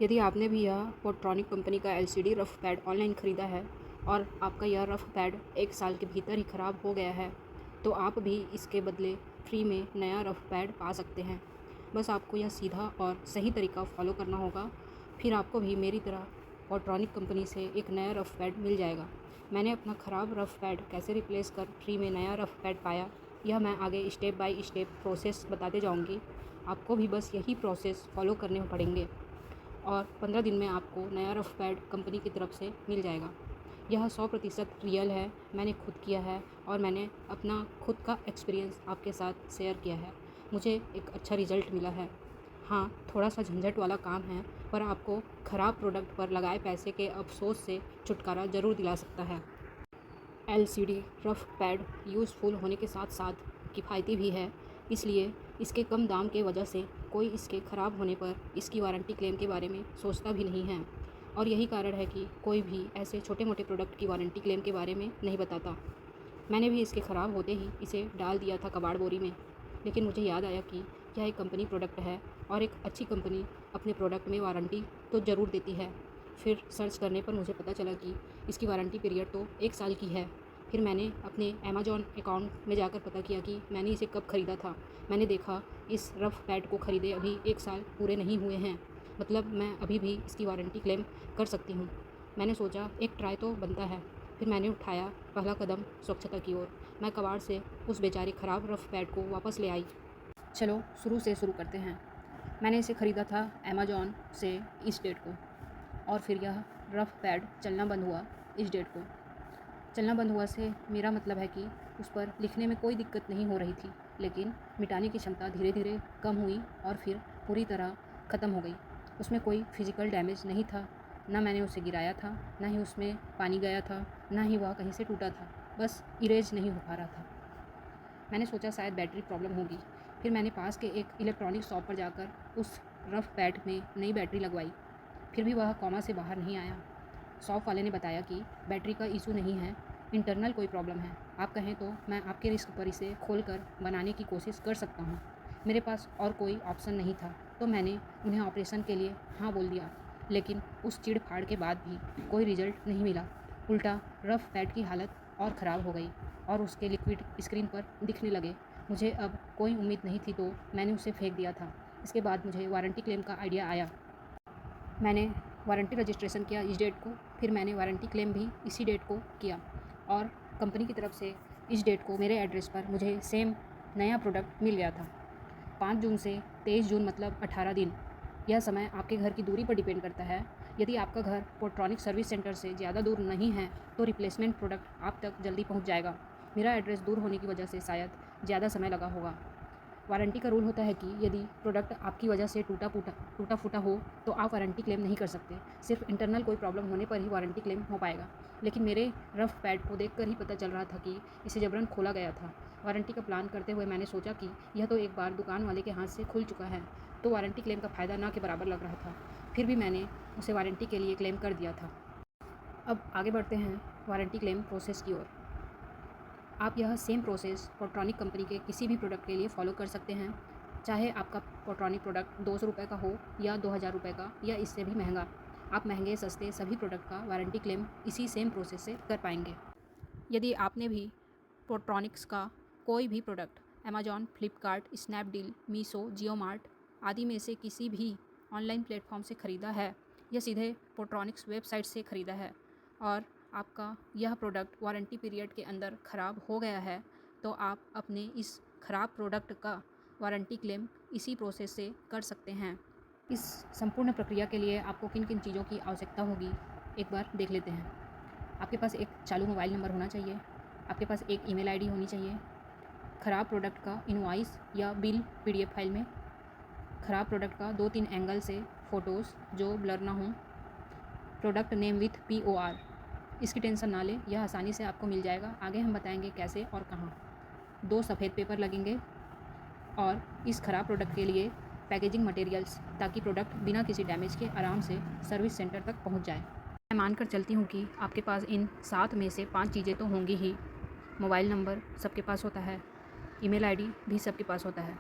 यदि आपने भी यह पोर्ट्रॉनिक कंपनी का एलसीडी रफ़ पैड ऑनलाइन ख़रीदा है और आपका यह रफ़ पैड 1 साल के भीतर ही ख़राब हो गया है, तो आप भी इसके बदले फ्री में नया रफ़ पैड पा सकते हैं। बस आपको यह सीधा और सही तरीका फ़ॉलो करना होगा, फिर आपको भी मेरी तरह पोर्ट्रॉनिक कंपनी से एक नया रफ़ पैड मिल जाएगा। मैंने अपना ख़राब रफ़ पैड कैसे रिप्लेस कर फ्री में नया रफ़ पैड पाया, यह मैं आगे स्टेप बाय स्टेप प्रोसेस बताते जाऊँगी। आपको भी बस यही प्रोसेस फ़ॉलो करने पड़ेंगे और 15 दिन में आपको नया रफ़ पैड कंपनी की तरफ से मिल जाएगा। यह 100% रियल है, मैंने खुद किया है और मैंने अपना खुद का एक्सपीरियंस आपके साथ शेयर किया है। मुझे एक अच्छा रिज़ल्ट मिला है। हाँ, थोड़ा-सा झंझट वाला काम है, पर आपको ख़राब प्रोडक्ट पर लगाए पैसे के अफ़सोस से छुटकारा ज़रूर दिला सकता है। एलसीडी रफ़ पैड यूज़फुल होने के साथ साथ किफ़ायती भी है, इसलिए इसके कम दाम के वजह से कोई इसके ख़राब होने पर इसकी वारंटी क्लेम के बारे में सोचता भी नहीं है और यही कारण है कि कोई भी ऐसे छोटे-मोटे प्रोडक्ट की वारंटी क्लेम के बारे में नहीं बताता। मैंने भी इसके ख़राब होते ही इसे डाल दिया था कबाड़ बोरी में, लेकिन मुझे याद आया कि यह एक कंपनी प्रोडक्ट है और एक अच्छी कंपनी अपने प्रोडक्ट में वारंटी तो ज़रूर देती है। फिर सर्च करने पर मुझे पता चला कि इसकी वारंटी पीरियड तो 1 साल की है। फिर मैंने अपने अमेज़न अकाउंट में जाकर पता किया कि मैंने इसे कब ख़रीदा था। मैंने देखा इस रफ़ पैड को ख़रीदे अभी 1 साल पूरे नहीं हुए हैं, मतलब मैं अभी भी इसकी वारंटी क्लेम कर सकती हूँ। मैंने सोचा एक ट्राई तो बनता है। फिर मैंने उठाया पहला कदम स्वच्छता की ओर। मैं कबाड़ से उस बेचारे ख़राब रफ़ पैड को वापस ले आई। चलो शुरू से शुरू करते हैं। मैंने इसे ख़रीदा था अमेज़न से इस डेट को और फिर यह रफ़ पैड चलना बंद हुआ इस डेट को। चलना बंद हुआ से मेरा मतलब है कि उस पर लिखने में कोई दिक्कत नहीं हो रही थी, लेकिन मिटाने की क्षमता धीरे धीरे कम हुई और फिर पूरी तरह ख़त्म हो गई। उसमें कोई फिज़िकल डैमेज नहीं था, ना मैंने उसे गिराया था, ना ही उसमें पानी गया था, ना ही वह कहीं से टूटा था, बस इरेज नहीं हो पा रहा था। मैंने सोचा शायद बैटरी प्रॉब्लम होगी। फिर मैंने पास के एक इलेक्ट्रॉनिक शॉप पर जाकर उस रफ़ पैड में नई बैटरी लगवाई, फिर भी वह कॉमा से बाहर नहीं आया। शॉप वाले ने बताया कि बैटरी का इशू नहीं है, इंटरनल कोई प्रॉब्लम है। आप कहें तो मैं आपके रिस्क पर इसे खोलकर बनाने की कोशिश कर सकता हूँ। मेरे पास और कोई ऑप्शन नहीं था, तो मैंने उन्हें ऑपरेशन के लिए हाँ बोल दिया, लेकिन उस चीड़-फाड़ के बाद भी कोई रिज़ल्ट नहीं मिला। उल्टा रफ़ पैड की हालत और ख़राब हो गई और उसके लिक्विड स्क्रीन पर दिखने लगे। मुझे अब कोई उम्मीद नहीं थी, तो मैंने उसे फेंक दिया था। इसके बाद मुझे वारंटी क्लेम का आइडिया आया। मैंने वारंटी रजिस्ट्रेशन किया इस डेट को, फिर मैंने वारंटी क्लेम भी इसी डेट को किया और कंपनी की तरफ से इस डेट को मेरे एड्रेस पर मुझे सेम नया प्रोडक्ट मिल गया था। 5 जून से 23 जून मतलब 18 दिन। यह समय आपके घर की दूरी पर डिपेंड करता है। यदि आपका घर पोर्ट्रॉनिक सर्विस सेंटर से ज़्यादा दूर नहीं है, तो रिप्लेसमेंट प्रोडक्ट आप तक जल्दी पहुंच जाएगा। मेरा एड्रेस दूर होने की वजह से शायद ज़्यादा समय लगा होगा। वारंटी का रूल होता है कि यदि प्रोडक्ट आपकी वजह से टूटा फूटा हो, तो आप वारंटी क्लेम नहीं कर सकते। सिर्फ इंटरनल कोई प्रॉब्लम होने पर ही वारंटी क्लेम हो पाएगा। लेकिन मेरे रफ़ पैड को देखकर ही पता चल रहा था कि इसे जबरन खोला गया था। वारंटी का प्लान करते हुए मैंने सोचा कि यह तो एक बार दुकान वाले के हाथ से खुल चुका है, तो वारंटी क्लेम का फ़ायदा ना के बराबर लग रहा था। फिर भी मैंने उसे वारंटी के लिए क्लेम कर दिया था। अब आगे बढ़ते हैं वारंटी क्लेम प्रोसेस की ओर। आप यह सेम प्रोसेस पोर्ट्रॉनिक कंपनी के किसी भी प्रोडक्ट के लिए फ़ॉलो कर सकते हैं, चाहे आपका पोर्ट्रॉनिक प्रोडक्ट 200 रुपये का हो या 2000 रुपये का या इससे भी महंगा। आप महंगे सस्ते सभी प्रोडक्ट का वारंटी क्लेम इसी सेम प्रोसेस से कर पाएंगे। यदि आपने भी पोर्ट्रॉनिक्स का कोई भी product Amazon, Flipkart, Snapdeal, Meesho, JioMart आदि में से किसी भी ऑनलाइन प्लेटफॉर्म से ख़रीदा है या सीधे पोर्ट्रॉनिक्स वेबसाइट से ख़रीदा है और आपका यह प्रोडक्ट वारंटी पीरियड के अंदर ख़राब हो गया है, तो आप अपने इस ख़राब प्रोडक्ट का वारंटी क्लेम इसी प्रोसेस से कर सकते हैं। इस संपूर्ण प्रक्रिया के लिए आपको किन किन चीज़ों की आवश्यकता होगी, एक बार देख लेते हैं। आपके पास एक चालू मोबाइल नंबर होना चाहिए, आपके पास एक ईमेल आईडी होनी चाहिए, ख़राब प्रोडक्ट का इनवॉइस या बिल पीडीएफ फाइल में, ख़राब प्रोडक्ट का 2-3 एंगल से फ़ोटोज़ जो ब्लर ना हों, प्रोडक्ट नेम विथ POR। इसकी टेंशन ना लें, यह आसानी से आपको मिल जाएगा। आगे हम बताएंगे कैसे और कहाँ। 2 सफ़ेद पेपर लगेंगे और इस ख़राब प्रोडक्ट के लिए पैकेजिंग मटेरियल्स, ताकि प्रोडक्ट बिना किसी डैमेज के आराम से सर्विस सेंटर तक पहुंच जाए। मैं मानकर चलती हूँ कि आपके पास इन 7 में से 5 चीज़ें तो होंगी ही। मोबाइल नंबर सबके पास होता है, ईमेल आईडी भी सबके पास होता है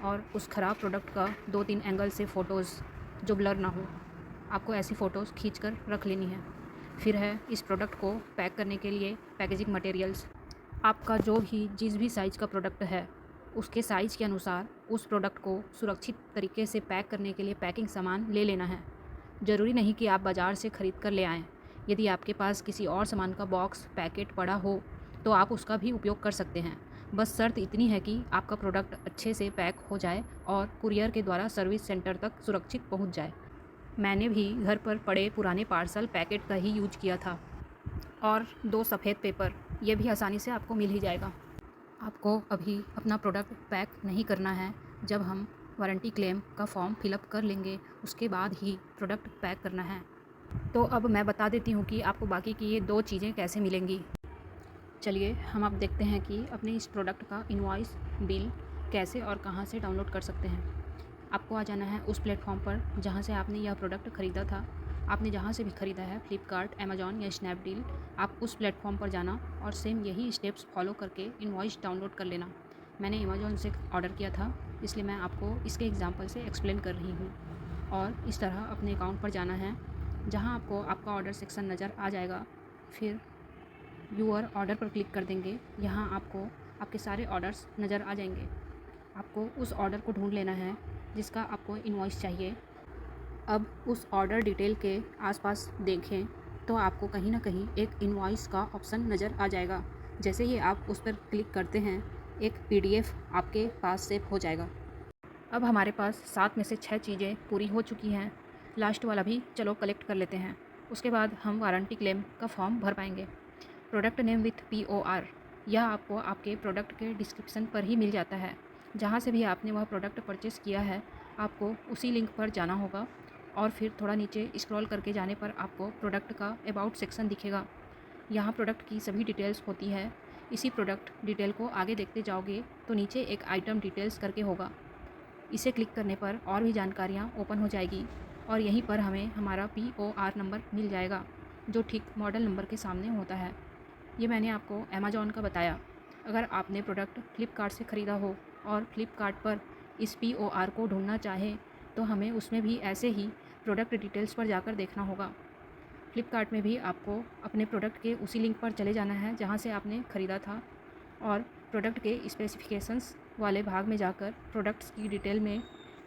और उस ख़राब प्रोडक्ट का 2-3 एंगल से फ़ोटोज़ जो ब्लर ना हो। आपको ऐसी फ़ोटोज़ खींचकर रख लेनी है। फिर है इस प्रोडक्ट को पैक करने के लिए पैकेजिंग मटेरियल्स। आपका जो भी जिस भी साइज़ का प्रोडक्ट है, उसके साइज़ के अनुसार उस प्रोडक्ट को सुरक्षित तरीके से पैक करने के लिए पैकिंग सामान ले लेना है। ज़रूरी नहीं कि आप बाज़ार से ख़रीद कर ले आएँ। यदि आपके पास किसी और सामान का बॉक्स पैकेट पड़ा हो तो आप उसका भी उपयोग कर सकते हैं। बस शर्त इतनी है कि आपका प्रोडक्ट अच्छे से पैक हो जाए और कुरियर के द्वारा सर्विस सेंटर तक सुरक्षित पहुंच जाए। मैंने भी घर पर पड़े पुराने पार्सल पैकेट का ही यूज किया था। और 2 सफ़ेद पेपर, ये भी आसानी से आपको मिल ही जाएगा। आपको अभी अपना प्रोडक्ट पैक नहीं करना है। जब हम वारंटी क्लेम का फॉर्म फिलअप कर लेंगे उसके बाद ही प्रोडक्ट पैक करना है। तो अब मैं बता देती हूँ कि आपको बाकी की ये 2 चीज़ें कैसे मिलेंगी। चलिए हम अब देखते हैं कि अपने इस प्रोडक्ट का इनवॉइस बिल कैसे और कहाँ से डाउनलोड कर सकते हैं। आपको आ जाना है उस प्लेटफॉर्म पर जहाँ से आपने यह प्रोडक्ट ख़रीदा था। आपने जहाँ से भी ख़रीदा है, फ्लिपकार्ट, अमेज़ॉन या स्नैपडील, आप उस प्लेटफॉर्म पर जाना और सेम यही स्टेप्स फॉलो करके इनवॉइस डाउनलोड कर लेना। मैंने अमेज़ॉन से ऑर्डर किया था, इसलिए मैं आपको इसके एग्जांपल से एक्सप्लेन कर रही हूँ। और इस तरह अपने अकाउंट पर जाना है, जहाँ आपको आपका ऑर्डर सेक्शन नज़र आ जाएगा। फिर यूअर ऑर्डर पर क्लिक कर देंगे। यहाँ आपको आपके सारे ऑर्डर्स नज़र आ जाएंगे। आपको उस ऑर्डर को ढूंढ लेना है जिसका आपको इनवॉइस चाहिए। अब उस ऑर्डर डिटेल के आसपास देखें तो आपको कहीं ना कहीं एक इनवॉइस का ऑप्शन नज़र आ जाएगा। जैसे ही आप उस पर क्लिक करते हैं, एक पीडीएफ आपके पास सेव हो जाएगा। अब हमारे पास 7 में से 6 चीज़ें पूरी हो चुकी हैं। लास्ट वाला भी चलो कलेक्ट कर लेते हैं। उसके बाद हम वारंटी क्लेम का फॉर्म भर पाएंगे। प्रोडक्ट नेम विथ POR, यह आपको आपके प्रोडक्ट के डिस्क्रिप्शन पर ही मिल जाता है। जहाँ से भी आपने वह प्रोडक्ट परचेस किया है, आपको उसी लिंक पर जाना होगा और फिर थोड़ा नीचे स्क्रॉल करके जाने पर आपको प्रोडक्ट का अबाउट सेक्शन दिखेगा। यहाँ प्रोडक्ट की सभी डिटेल्स होती है। इसी प्रोडक्ट डिटेल को आगे देखते जाओगे तो नीचे एक आइटम डिटेल्स करके होगा। इसे क्लिक करने पर और भी जानकारियाँ ओपन हो जाएगी और यहीं पर हमें हमारा POR नंबर मिल जाएगा, जो ठीक मॉडल नंबर के सामने होता है। ये मैंने आपको अमेज़ॉन का बताया। अगर आपने प्रोडक्ट फ्लिपकार्ट से ख़रीदा हो और फ्लिपकार्ट पर इस POR को ढूंढना चाहें तो हमें उसमें भी ऐसे ही प्रोडक्ट डिटेल्स पर जाकर देखना होगा। फ्लिपकार्ट में भी आपको अपने प्रोडक्ट के उसी लिंक पर चले जाना है जहाँ से आपने ख़रीदा था और प्रोडक्ट के स्पेसिफिकेशंस वाले भाग में जाकर प्रोडक्ट्स की डिटेल में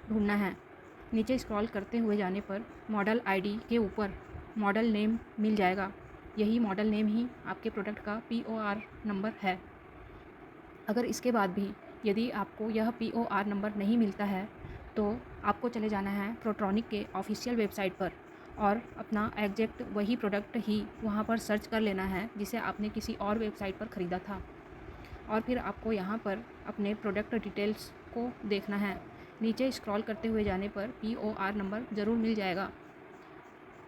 ढूंढना है। नीचे स्क्रॉल करते हुए जाने पर मॉडल आईडी के ऊपर मॉडल नेम मिल जाएगा। यही मॉडल नेम ही आपके प्रोडक्ट का POR नंबर है। अगर इसके बाद भी यदि आपको यह POR नंबर नहीं मिलता है तो आपको चले जाना है प्रोट्रॉनिक के ऑफिशियल वेबसाइट पर और अपना एग्जैक्ट वही प्रोडक्ट ही वहाँ पर सर्च कर लेना है जिसे आपने किसी और वेबसाइट पर ख़रीदा था। और फिर आपको यहाँ पर अपने प्रोडक्ट डिटेल्स को देखना है। नीचे स्क्रॉल करते हुए जाने पर POR नंबर ज़रूर मिल जाएगा।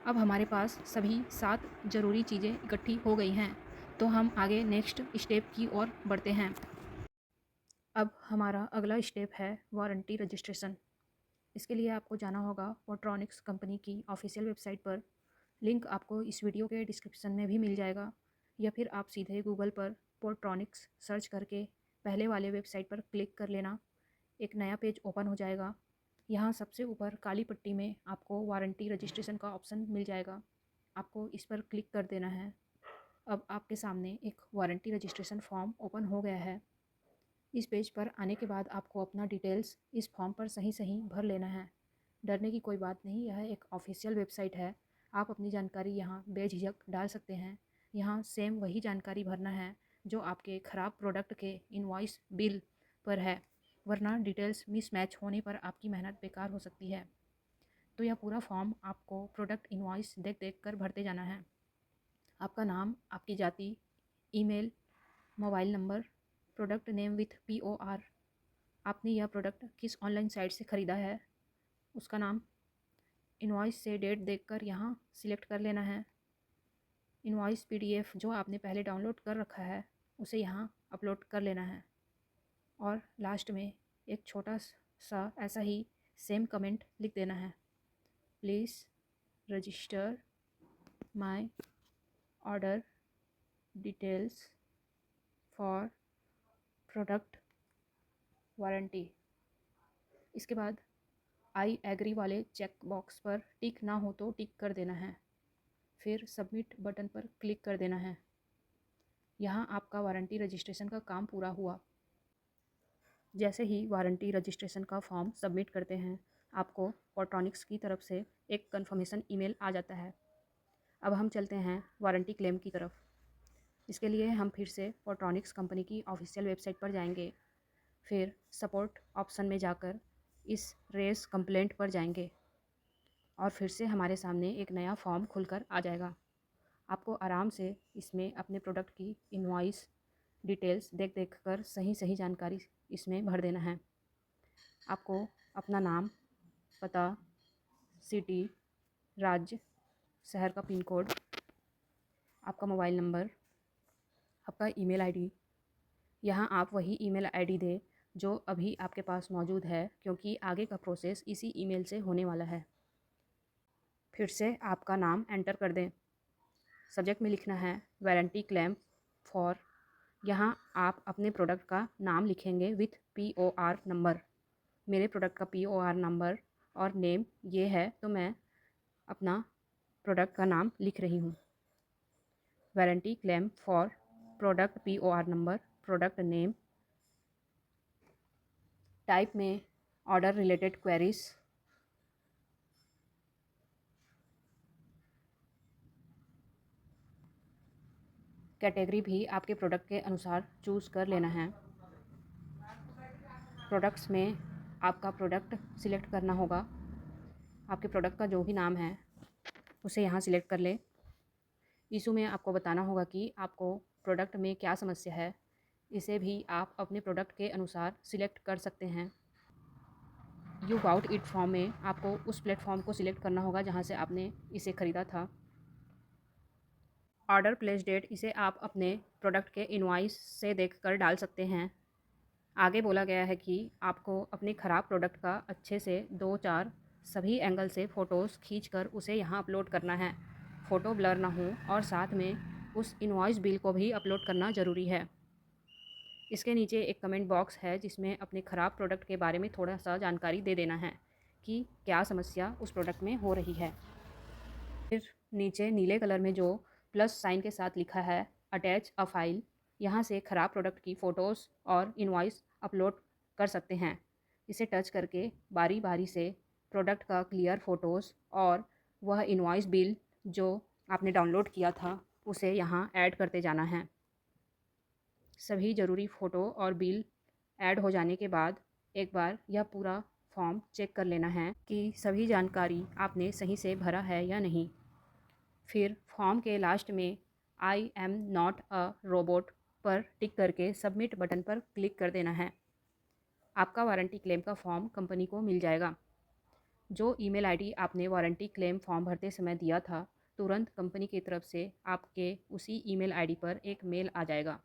अब हमारे पास सभी 7 ज़रूरी चीज़ें इकट्ठी हो गई हैं, तो हम आगे नेक्स्ट स्टेप की ओर बढ़ते हैं। अब हमारा अगला स्टेप है वारंटी रजिस्ट्रेशन। इसके लिए आपको जाना होगा पोर्ट्रॉनिक्स कंपनी की ऑफिशियल वेबसाइट पर। लिंक आपको इस वीडियो के डिस्क्रिप्शन में भी मिल जाएगा, या फिर आप सीधे गूगल पर पोर्ट्रॉनिक्स सर्च करके पहले वाले वेबसाइट पर क्लिक कर लेना। एक नया पेज ओपन हो जाएगा। यहाँ सबसे ऊपर काली पट्टी में आपको वारंटी रजिस्ट्रेशन का ऑप्शन मिल जाएगा। आपको इस पर क्लिक कर देना है। अब आपके सामने एक वारंटी रजिस्ट्रेशन फॉर्म ओपन हो गया है। इस पेज पर आने के बाद आपको अपना डिटेल्स इस फॉर्म पर सही सही भर लेना है। डरने की कोई बात नहीं, यह एक ऑफिशियल वेबसाइट है। आप अपनी जानकारी यहाँ बेझिझक डाल सकते हैं। यहाँ सेम वही जानकारी भरना है जो आपके ख़राब प्रोडक्ट के इनवॉइस बिल पर है, वरना डिटेल्स मिसमैच होने पर आपकी मेहनत बेकार हो सकती है। तो यह पूरा फॉर्म आपको प्रोडक्ट इनवॉइस देख देख कर भरते जाना है। आपका नाम, आपकी जाति, email, mobile number, product name with POR, आपने यह प्रोडक्ट किस ऑनलाइन साइट से ख़रीदा है उसका नाम, इनवॉइस से डेट देखकर यहाँ सिलेक्ट कर लेना है। इनवॉइस PDF जो आपने पहले डाउनलोड कर रखा है उसे यहाँ अपलोड कर लेना है। और लास्ट में एक छोटा सा ऐसा ही सेम कमेंट लिख देना है, please register my order details for product warranty. इसके बाद आई एग्री वाले चेक बॉक्स पर टिक ना हो तो टिक कर देना है। फिर सबमिट बटन पर क्लिक कर देना है। यहाँ आपका वारंटी रजिस्ट्रेशन का काम पूरा हुआ। जैसे ही वारंटी रजिस्ट्रेशन का फॉर्म सबमिट करते हैं, आपको पोर्ट्रॉनिक्स की तरफ से एक कन्फर्मेशन ईमेल आ जाता है। अब हम चलते हैं वारंटी क्लेम की तरफ। इसके लिए हम फिर से पोर्ट्रॉनिक्स कंपनी की ऑफिशियल वेबसाइट पर जाएंगे। फिर सपोर्ट ऑप्शन में जाकर इस रेस कंप्लेंट पर जाएंगे और फिर से हमारे सामने एक नया फॉर्म खुलकर आ जाएगा। आपको आराम से इसमें अपने प्रोडक्ट की इनवॉइस डिटेल्स देख कर सही जानकारी इसमें भर देना है। आपको अपना नाम, पता, सिटी, राज्य, शहर का पिन कोड, आपका मोबाइल नंबर, आपका ईमेल आईडी। यहाँ आप वही ईमेल आईडी दें जो अभी आपके पास मौजूद है, क्योंकि आगे का प्रोसेस इसी ईमेल से होने वाला है। फिर से आपका नाम एंटर कर दें। सब्जेक्ट में लिखना है वारंटी क्लेम फॉर। यहाँ आप अपने प्रोडक्ट का नाम लिखेंगे विथ POR नंबर। मेरे प्रोडक्ट का POR नंबर और नेम ये है, तो मैं अपना प्रोडक्ट का नाम लिख रही हूँ। Warranty claim for product POR number, product name, type में ऑर्डर रिलेटेड क्वेरीज, कैटेगरी भी आपके प्रोडक्ट के अनुसार चूज़ कर लेना है। प्रोडक्ट्स में आपका प्रोडक्ट सिलेक्ट करना होगा। आपके प्रोडक्ट का जो भी नाम है उसे यहाँ सिलेक्ट कर लें। इशू में आपको बताना होगा कि आपको प्रोडक्ट में क्या समस्या है। इसे भी आप अपने प्रोडक्ट के अनुसार सिलेक्ट कर सकते हैं। यू बाउट इट फॉर्म में आपको उस प्लेटफॉर्म को सिलेक्ट करना होगा जहाँ से आपने इसे ख़रीदा था। ऑर्डर प्लेस डेट, इसे आप अपने प्रोडक्ट के इनवॉइस से देखकर डाल सकते हैं। आगे बोला गया है कि आपको अपने ख़राब प्रोडक्ट का अच्छे से 2-4 सभी एंगल से फ़ोटोज़ खींचकर उसे यहाँ अपलोड करना है। फ़ोटो ब्लर ना हो और साथ में उस इनवॉइस बिल को भी अपलोड करना ज़रूरी है। इसके नीचे एक कमेंट बॉक्स है जिसमें अपने ख़राब प्रोडक्ट के बारे में थोड़ा सा जानकारी दे देना है कि क्या समस्या उस प्रोडक्ट में हो रही है। फिर नीचे नीले कलर में जो प्लस साइन के साथ लिखा है अटैच अ फाइल, यहाँ से ख़राब प्रोडक्ट की फ़ोटोज़ और इनवॉइस अपलोड कर सकते हैं। इसे टच करके बारी बारी से प्रोडक्ट का क्लियर फ़ोटोज़ और वह इनवॉइस बिल जो आपने डाउनलोड किया था उसे यहाँ ऐड करते जाना है। सभी ज़रूरी फ़ोटो और बिल ऐड हो जाने के बाद एक बार यह पूरा फॉर्म चेक कर लेना है कि सभी जानकारी आपने सही से भरा है या नहीं। फिर फॉर्म के लास्ट में I am not a robot पर टिक करके सबमिट बटन पर क्लिक कर देना है। आपका वारंटी क्लेम का फॉर्म कंपनी को मिल जाएगा। जो ईमेल आईडी आपने वारंटी क्लेम फॉर्म भरते समय दिया था, तुरंत कंपनी की तरफ से आपके उसी ईमेल आईडी पर एक मेल आ जाएगा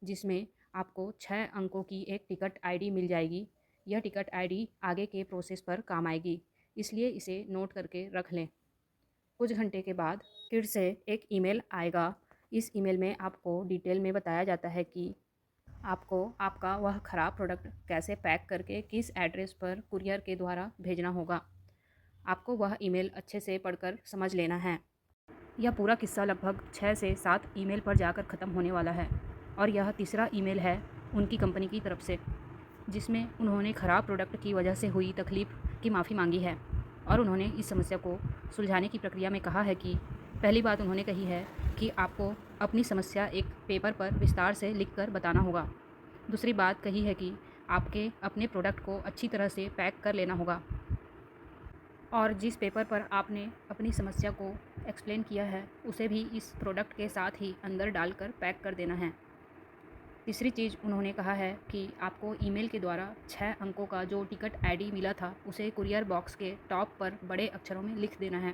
जिसमें आपको 6 अंकों की एक टिकट आईडी मिल जाएगी। यह टिकट आईडी आगे के प्रोसेस पर काम आएगी, इसलिए इसे नोट करके रख लें। कुछ घंटे के बाद फिर से एक ईमेल आएगा। इस ईमेल में आपको डिटेल में बताया जाता है कि आपको आपका वह ख़राब प्रोडक्ट कैसे पैक करके किस एड्रेस पर कुरियर के द्वारा भेजना होगा। आपको वह ईमेल अच्छे से पढ़कर समझ लेना है। यह पूरा किस्सा लगभग 6 से 7 ईमेल पर जाकर ख़त्म होने वाला है और यह तीसरा ईमेल है उनकी कंपनी की तरफ से, जिसमें उन्होंने ख़राब प्रोडक्ट की वजह से हुई तकलीफ़ की माफ़ी मांगी है और उन्होंने इस समस्या को सुलझाने की प्रक्रिया में कहा है कि पहली बात उन्होंने कही है कि आपको अपनी समस्या एक पेपर पर विस्तार से लिखकर बताना होगा। दूसरी बात कही है कि आपके अपने प्रोडक्ट को अच्छी तरह से पैक कर लेना होगा और जिस पेपर पर आपने अपनी समस्या को एक्सप्लेन किया है उसे भी इस प्रोडक्ट के साथ ही अंदर डालकर पैक कर देना है। तीसरी चीज़ उन्होंने कहा है कि आपको ईमेल के द्वारा 6 अंकों का जो टिकट आईडी मिला था उसे कुरियर बॉक्स के टॉप पर बड़े अक्षरों में लिख देना है।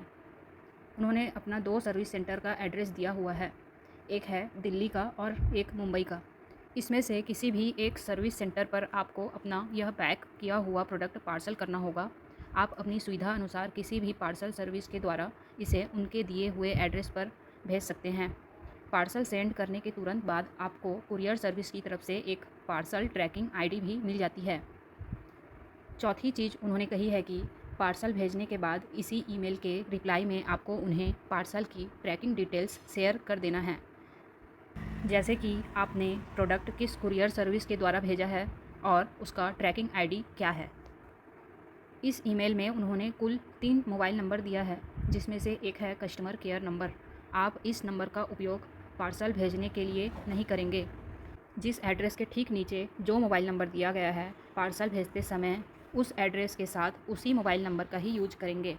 उन्होंने अपना 2 सर्विस सेंटर का एड्रेस दिया हुआ है, एक है दिल्ली का और एक मुंबई का। इसमें से किसी भी एक सर्विस सेंटर पर आपको अपना यह पैक किया हुआ प्रोडक्ट पार्सल करना होगा। आप अपनी सुविधा अनुसार किसी भी पार्सल सर्विस के द्वारा इसे उनके दिए हुए एड्रेस पर भेज सकते हैं। पार्सल सेंड करने के तुरंत बाद आपको कुरियर सर्विस की तरफ से एक पार्सल ट्रैकिंग आईडी भी मिल जाती है। चौथी चीज़ उन्होंने कही है कि पार्सल भेजने के बाद इसी ईमेल के रिप्लाई में आपको उन्हें पार्सल की ट्रैकिंग डिटेल्स शेयर कर देना है, जैसे कि आपने प्रोडक्ट किस कुरियर सर्विस के द्वारा भेजा है और उसका ट्रैकिंग आईडी क्या है। इस ईमेल में उन्होंने कुल 3 मोबाइल नंबर दिया है, जिसमें से एक है कस्टमर केयर नंबर। आप इस नंबर का उपयोग पार्सल भेजने के लिए नहीं करेंगे। जिस एड्रेस के ठीक नीचे जो मोबाइल नंबर दिया गया है, पार्सल भेजते समय उस एड्रेस के साथ उसी मोबाइल नंबर का ही यूज करेंगे।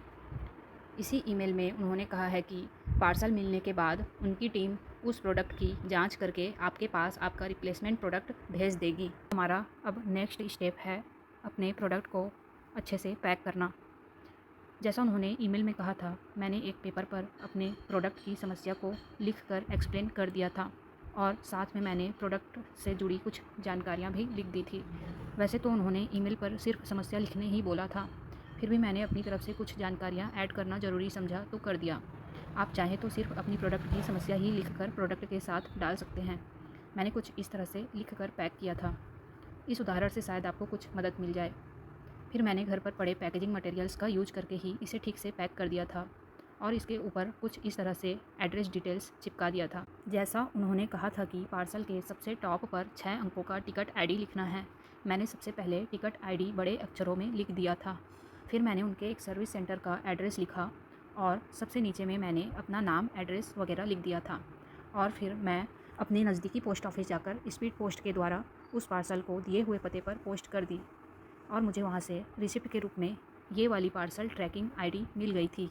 इसी ईमेल में उन्होंने कहा है कि पार्सल मिलने के बाद उनकी टीम उस प्रोडक्ट की जांच करके आपके पास आपका रिप्लेसमेंट प्रोडक्ट भेज देगी। हमारा अब नेक्स्ट स्टेप है अपने प्रोडक्ट को अच्छे से पैक करना। जैसा उन्होंने ईमेल में कहा था, मैंने एक पेपर पर अपने प्रोडक्ट की समस्या को लिखकर एक्सप्लेन कर दिया था और साथ में मैंने प्रोडक्ट से जुड़ी कुछ जानकारियाँ भी लिख दी थी। वैसे तो उन्होंने ईमेल पर सिर्फ समस्या लिखने ही बोला था, फिर भी मैंने अपनी तरफ से कुछ जानकारियाँ ऐड करना ज़रूरी समझा तो कर दिया। आप चाहें तो सिर्फ अपनी प्रोडक्ट की समस्या ही लिखकर प्रोडक्ट के साथ डाल सकते हैं। मैंने कुछ इस तरह से लिखकर पैक किया था। इस उदाहरण से शायद आपको कुछ मदद मिल जाए। फिर मैंने घर पर पड़े पैकेजिंग मटेरियल्स का यूज करके ही इसे ठीक से पैक कर दिया था और इसके ऊपर कुछ इस तरह से एड्रेस डिटेल्स चिपका दिया था। जैसा उन्होंने कहा था कि पार्सल के सबसे टॉप पर 6 अंकों का टिकट आईडी लिखना है, मैंने सबसे पहले टिकट आईडी बड़े अक्षरों में लिख दिया था। फिर मैंने उनके एक सर्विस सेंटर का एड्रेस लिखा और सबसे नीचे में मैंने अपना नाम, एड्रेस वगैरह लिख दिया था। और फिर मैं अपने नज़दीकी पोस्ट ऑफिस जाकर स्पीड पोस्ट के द्वारा उस पार्सल को दिए हुए पते पर पोस्ट कर दी और मुझे वहाँ से रिसिप्ट के रूप में ये वाली पार्सल ट्रैकिंग आईडी मिल गई थी।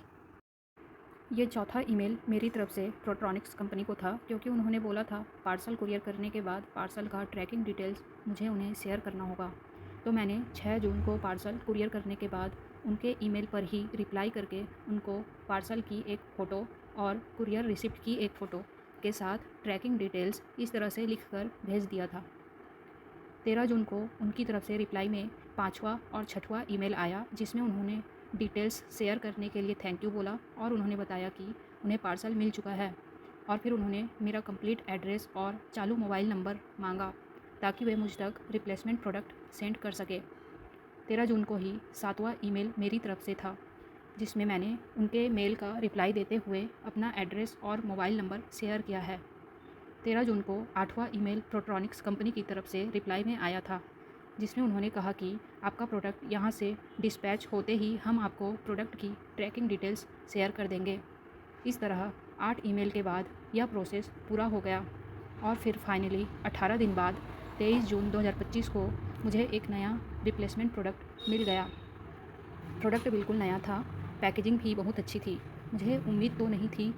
ये चौथा ईमेल मेरी तरफ से प्रोट्रॉनिक्स कंपनी को था, क्योंकि उन्होंने बोला था पार्सल कुरियर करने के बाद पार्सल का ट्रैकिंग डिटेल्स मुझे उन्हें शेयर करना होगा। तो मैंने 6 जून को पार्सल कुरियर करने के बाद उनके ईमेल पर ही रिप्लाई करके उनको पार्सल की एक फ़ोटो और कुरियर रिसिप्ट की एक फ़ोटो के साथ ट्रैकिंग डिटेल्स इस तरह से लिखकर भेज दिया था। 13 जून को उनकी तरफ से रिप्लाई में 5वां और 6वां ईमेल आया, जिसमें उन्होंने डिटेल्स शेयर करने के लिए थैंक यू बोला और उन्होंने बताया कि उन्हें पार्सल मिल चुका है। और फिर उन्होंने मेरा कंप्लीट एड्रेस और चालू मोबाइल नंबर मांगा ताकि वे मुझ तक रिप्लेसमेंट प्रोडक्ट सेंड कर सके। 13 जून को ही 7वां ईमेल मेरी तरफ से था, जिसमें मैंने उनके मेल का रिप्लाई देते हुए अपना एड्रेस और मोबाइल नंबर शेयर किया है। 13 जून को 8वां ईमेल प्रोट्रॉनिक्स कंपनी की तरफ से रिप्लाई में आया था, जिसमें उन्होंने कहा कि आपका प्रोडक्ट यहाँ से डिस्पैच होते ही हम आपको प्रोडक्ट की ट्रैकिंग डिटेल्स शेयर कर देंगे। इस तरह 8 ईमेल के बाद यह प्रोसेस पूरा हो गया और फिर फाइनली 18 दिन बाद 23 जून 2025 को मुझे एक नया रिप्लेसमेंट प्रोडक्ट मिल गया। प्रोडक्ट बिल्कुल नया था, पैकेजिंग भी बहुत अच्छी थी। मुझे उम्मीद तो नहीं थी,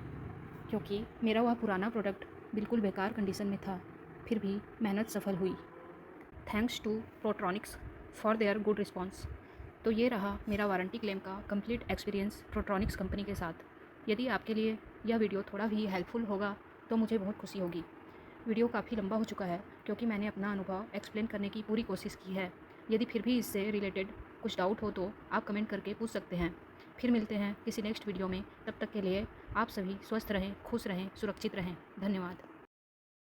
क्योंकि मेरा वह पुराना प्रोडक्ट बिल्कुल बेकार कंडीशन में था। फिर भी मेहनत सफल हुई। Thanks to Portronics for their good response. तो ये रहा मेरा वारंटी क्लेम का कंप्लीट एक्सपीरियंस प्रोट्रॉनिक्स कंपनी के साथ। यदि आपके लिए यह वीडियो थोड़ा भी हेल्पफुल होगा तो मुझे बहुत खुशी होगी। वीडियो काफ़ी लंबा हो चुका है, क्योंकि मैंने अपना अनुभव एक्सप्लेन करने की पूरी कोशिश की है। यदि फिर भी इससे रिलेटेड कुछ डाउट हो तो आप कमेंट करके पूछ सकते हैं। फिर मिलते हैं किसी नेक्स्ट वीडियो में। तब तक के लिए आप सभी स्वस्थ रहें, खुश रहें, सुरक्षित रहें। धन्यवाद।